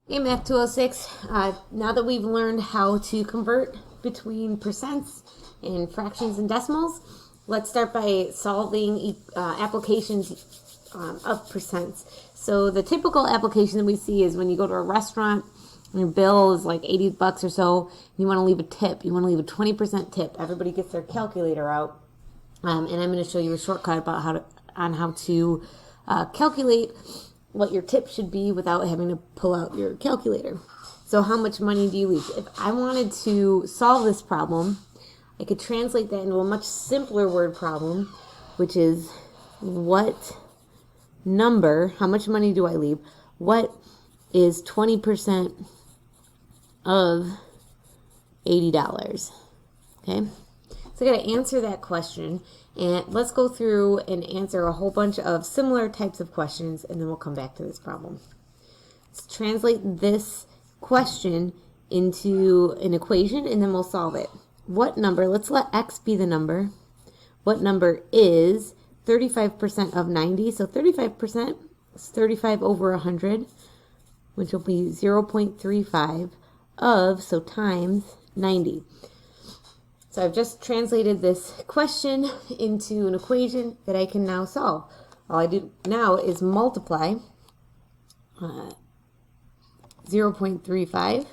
Hey, Math 206. Now that we've learned how to convert between percents and fractions and decimals, let's start by solving applications of percents. So the typical application that we see is when you go to a restaurant and your bill is like 80 bucks or so, and you want to leave a tip. You want to leave a 20% tip. Everybody gets their calculator out, and I'm going to show you a shortcut about how to calculate what your tip should be without having to pull out your calculator. So how much money do you leave? If I wanted to solve this problem, I could translate that into a much simpler word problem, which is what number, how much money do I leave? What is 20% of $80? Okay? So I got to answer that question, and let's go through and answer a whole bunch of similar types of questions, and then we'll come back to this problem. Let's translate this question into an equation, and then we'll solve it. What number, let's let x be the number. What number is 35% of 90? So 35% is 35 over 100, which will be 0.35 of, so times 90. So I've just translated this question into an equation that I can now solve. All I do now is multiply 0.35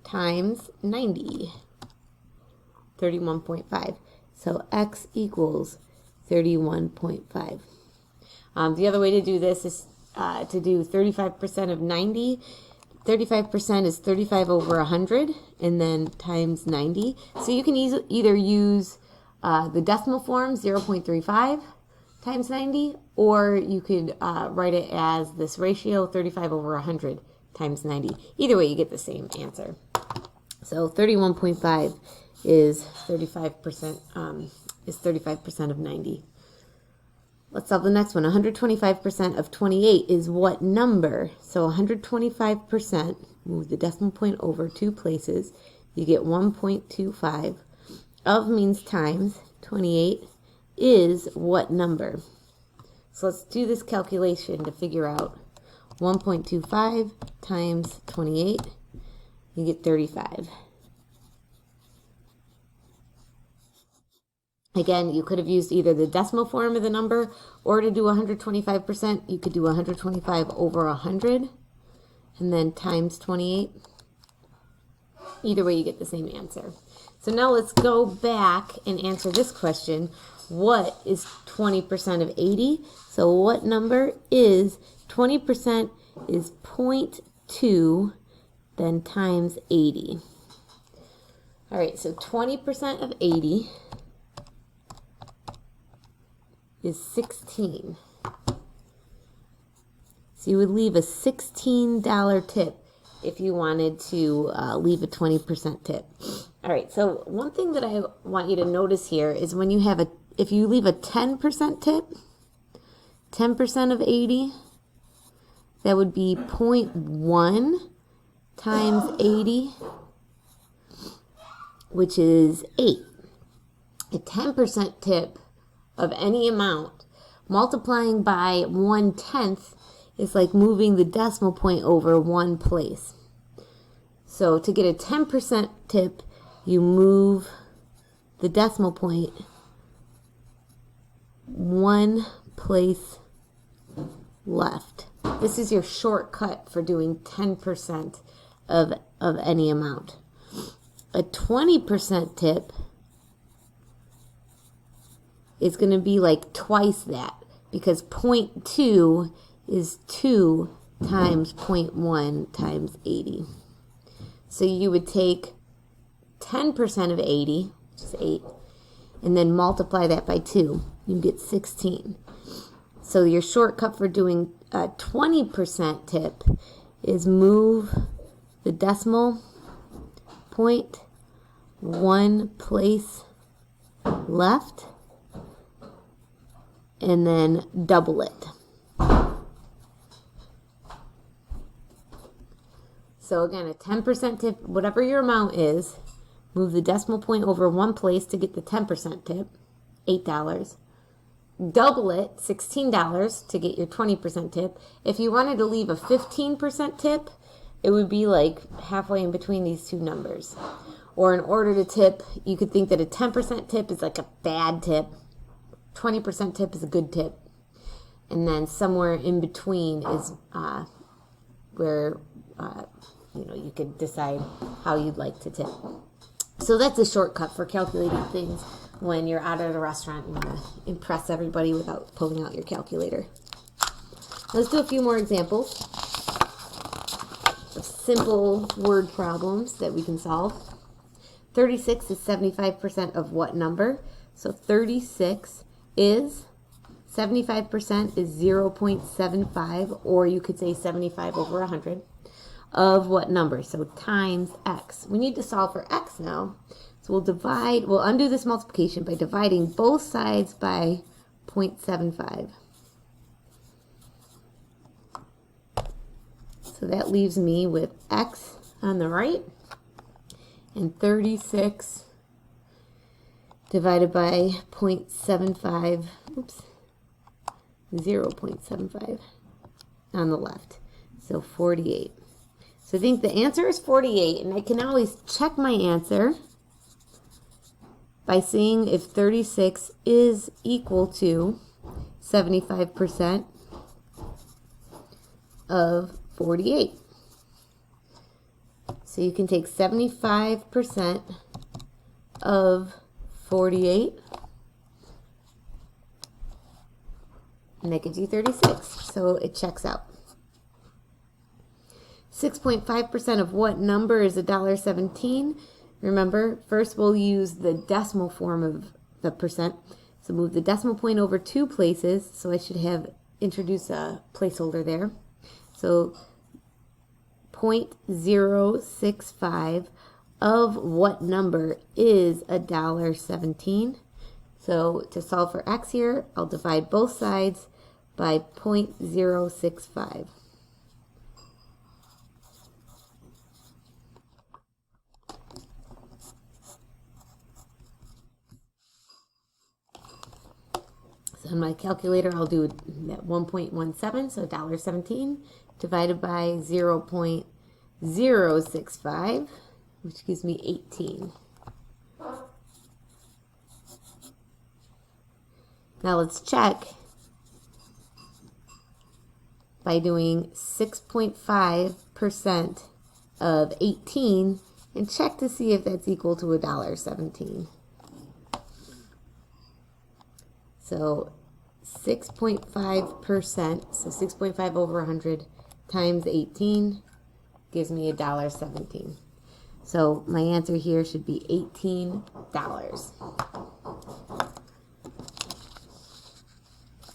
times 90, 31.5. So x equals 31.5. The other way to do this is to do 35% of 90. 35% is 35 over 100, and then times 90. So you can either use the decimal form, 0.35 times 90, or you could write it as this ratio, 35 over 100 times 90. Either way, you get the same answer. So 31.5 is 35% of 90. Let's solve the next one. 125% of 28 is what number? So 125%, move the decimal point over 2 places, you get 1.25. Of means times, 28 is what number? So let's do this calculation to figure out 1.25 times 28, you get 35. Again, you could have used either the decimal form of the number, or to do 125%, you could do 125 over 100, and then times 28. Either way, you get the same answer. So now let's go back and answer this question. What is 20% of 80? So what number is 20% is 0.2, then times 80. All right, so 20% of 80 is 16. So you would leave a $16 tip if you wanted to leave a 20% tip. All right, so one thing that I want you to notice here is when you have if you leave a 10% tip, 10% of 80, that would be 0.1 times 80, which is 8. A 10% tip of any amount, multiplying by 1/10 is like moving the decimal point over 1 place. So to get a 10% tip, you move the decimal point 1 place left. This is your shortcut for doing 10% of any amount. A 20% tip is going to be like twice that, because 0.2 is 2 times 0.1 times 80. So you would take 10% of 80, which is 8, and then multiply that by 2. You get 16. So your shortcut for doing a 20% tip is move the decimal point 1 place left, and then double it. So again, a 10% tip, whatever your amount is, move the decimal point over 1 place to get the 10% tip, $8. Double it, $16 to get your 20% tip. If you wanted to leave a 15% tip, it would be like halfway in between these two numbers. Or in order to tip, you could think that a 10% tip is like a bad tip, 20% tip is a good tip, and then somewhere in between is where you could decide how you'd like to tip. So that's a shortcut for calculating things when you're out at a restaurant and you want to impress everybody without pulling out your calculator. Let's do a few more examples of simple word problems that we can solve. 36 is 75% of what number? So 36 is 75% is 0.75, or you could say 75 over 100 of what number? So times x. We need to solve for x now. So we'll undo this multiplication by dividing both sides by 0.75. So that leaves me with x on the right and 36 divided by 0.75, 0.75 on the left. So 48. So I think the answer is 48, and I can always check my answer by seeing if 36 is equal to 75% of 48. So you can take 75% of 48, and that gives you 36. So it checks out. 6.5% of what number is $1.17? Remember, first we'll use the decimal form of the percent. So move the decimal point over 2 places. So I should have introduced a placeholder there. So 0.065 of what number is $1.17? So to solve for x here, I'll divide both sides by 0.065. So on my calculator, I'll do that 1.17, so $1.17 divided by 0.065, which gives me 18. Now let's check by doing 6.5% of 18 and check to see if that's equal to $1.17. So 6.5%, so 6.5 over 100 times 18 gives me $1.17. So my answer here should be $18.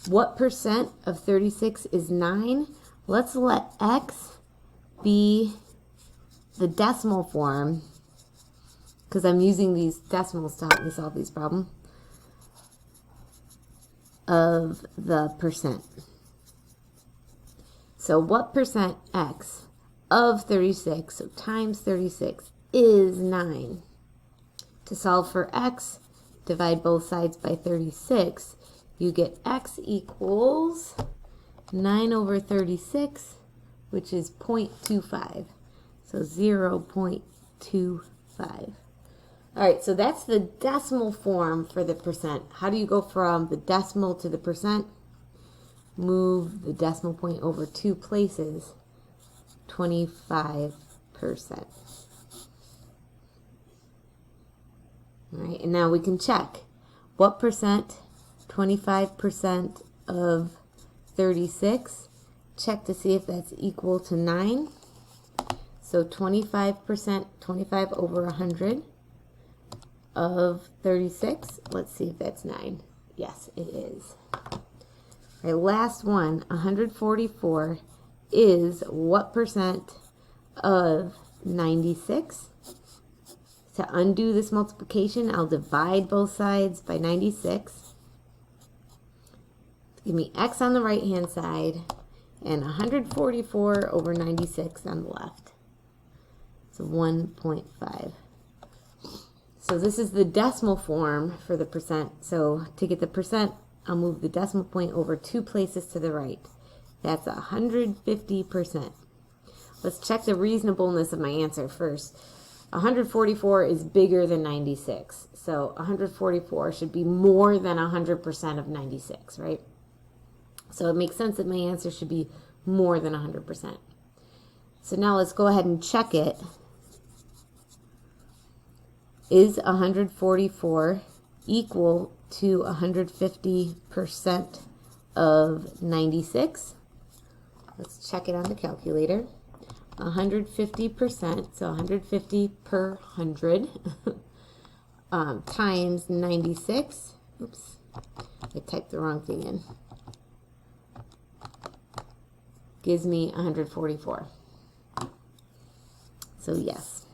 What percent of 36 is 9? Let's let x be the decimal form, because I'm using these decimals to help me solve these problems, of the percent. So what percent x of 36, so times 36, is 9? To solve for x, divide both sides by 36. You get x equals 9 over 36, which is 0.25. So 0.25. All right, so that's the decimal form for the percent. How do you go from the decimal to the percent? Move the decimal point over 2 places, 25%. All right, and now we can check. What percent? 25% of 36. Check to see if that's equal to 9. So 25%, 25 over 100 of 36. Let's see if that's 9. Yes, it is. All right, last one. 144 is what percent of 96? To undo this multiplication, I'll divide both sides by 96. Give me x on the right hand side and 144 over 96 on the left. So 1.5. So this is the decimal form for the percent. So to get the percent, I'll move the decimal point over 2 places to the right. That's 150%. Let's check the reasonableness of my answer first. 144 is bigger than 96. So 144 should be more than 100% of 96, right? So it makes sense that my answer should be more than 100%. So now let's go ahead and check it. Is 144 equal to 150% of 96? Let's check it on the calculator. 150%, so 150 per 100 times 96. Oops, I typed the wrong thing in. Gives me 144. So yes.